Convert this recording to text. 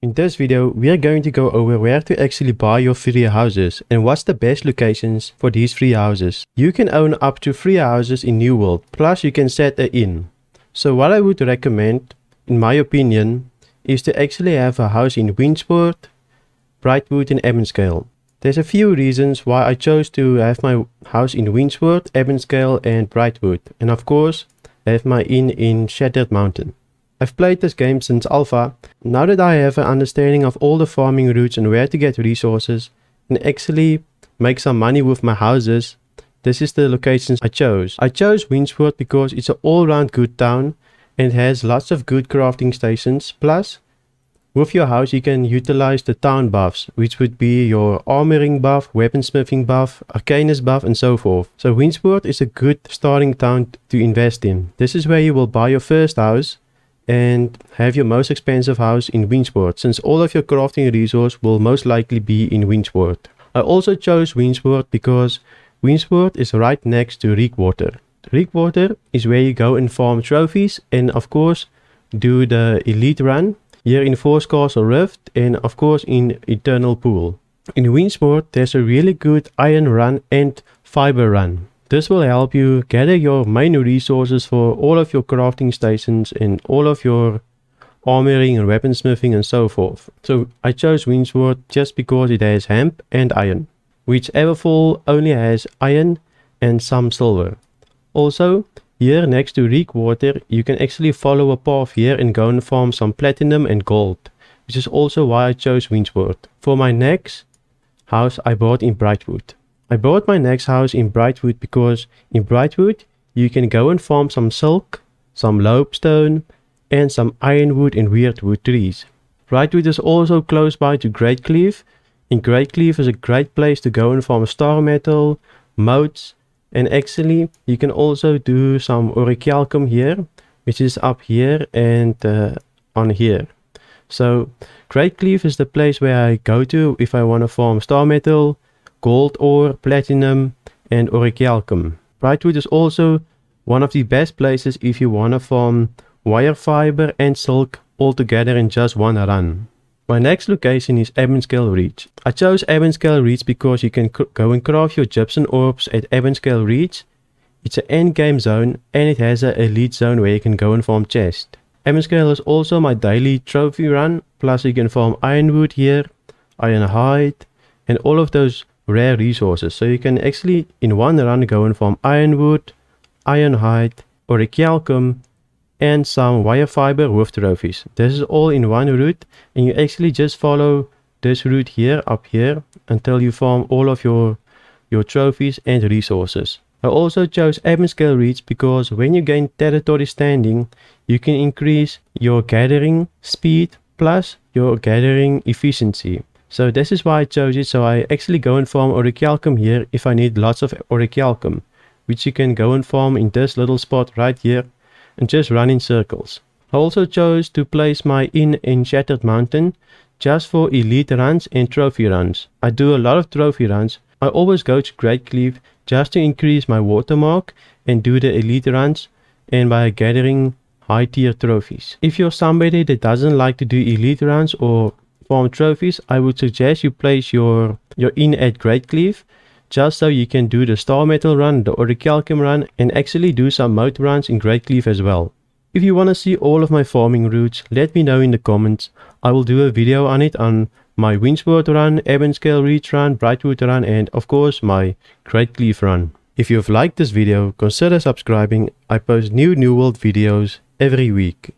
In this video, we are going to go over where to actually buy your free houses and what's the best locations for these free houses. You can own up to 3 houses in New World, plus you can set an inn. So what I would recommend, in my opinion, is to actually have a house in Winchport, Brightwood and Ebbingscale. There's a few reasons why I chose to have my house in Winchport, Ebbingscale and Brightwood, and of course have my inn in Shattered Mountain. I've played this game since alpha. Now that I have an understanding of all the farming routes and where to get resources and actually make some money with my houses, this is the locations I chose. I chose Winchport because it's an all-round good town and has lots of good crafting stations. Plus, with your house you can utilize the town buffs, which would be your armoring buff, weaponsmithing buff, arcanist buff and so forth. So Winchport is a good starting town to invest in. This is where you will buy your first house and have your most expensive house in Winchport, since all of your crafting resource will most likely be in Winchport. I also chose Winchport because Winchport is right next to Reekwater. Reekwater is where you go and farm trophies and of course do the elite run here in Force Castle Rift and of course in Eternal Pool. In Winchport there's a really good iron run and fiber run. This will help you gather your main resources for all of your crafting stations and all of your armoring and weaponsmithing and so forth. So I chose Winchport just because it has hemp and iron. Whichever fall only has iron and some silver. Also, here next to Reekwater, you can actually follow a path here and go and farm some platinum and gold, which is also why I chose Winchport. For my next house I bought in Brightwood. I bought my next house in Brightwood because in Brightwood you can go and farm some silk, some lopestone and some ironwood and weirdwood trees. Brightwood is also close by to Greatcleave, and Greatcleave is a great place to go and farm star metal, motes, and actually you can also do some orichalcum here, which is up here and on here. So Greatcleave is the place where I go to if I want to farm star metal, gold ore, platinum and orichalcum. Brightwood is also one of the best places if you want to farm wire fiber and silk all together in just one run. My next location is Ebbingscale Reach. I chose Ebbingscale Reach because you can go and craft your gypsum orbs at Ebbingscale Reach. It's an endgame zone and it has an elite zone where you can go and farm chests. Ebbingscale is also my daily trophy run, plus you can farm ironwood here, iron hide and all of those rare resources. So you can actually in one run go and farm ironwood, iron hide, orichalcum and some wire fiber with trophies. This is all in one route and you actually just follow this route here up here until you farm all of your trophies and resources. I also chose Ebbingscale Reach because when you gain territory standing you can increase your gathering speed plus your gathering efficiency. So this is why I chose it. So I actually go and farm orichalcum here if I need lots of orichalcum, which you can go and farm in this little spot right here and just run in circles. I also chose to place my inn in Shattered Mountain just for elite runs and trophy runs. I do a lot of trophy runs. I always go to Greatcleave just to increase my watermark and do the elite runs and by gathering high tier trophies. If you're somebody that doesn't like to do elite runs or farm trophies, I would suggest you place your inn at Greatcleave just so you can do the star metal run, the orichalcum run and actually do some mote runs in Greatcleave as well. If you want to see all of my farming routes, let me know in the comments. I will do a video on it on my Winchport run, Ebbingscale Reach run, Brightwood run and of course my Greatcleave run. If you've liked this video, consider subscribing. I post new World videos every week.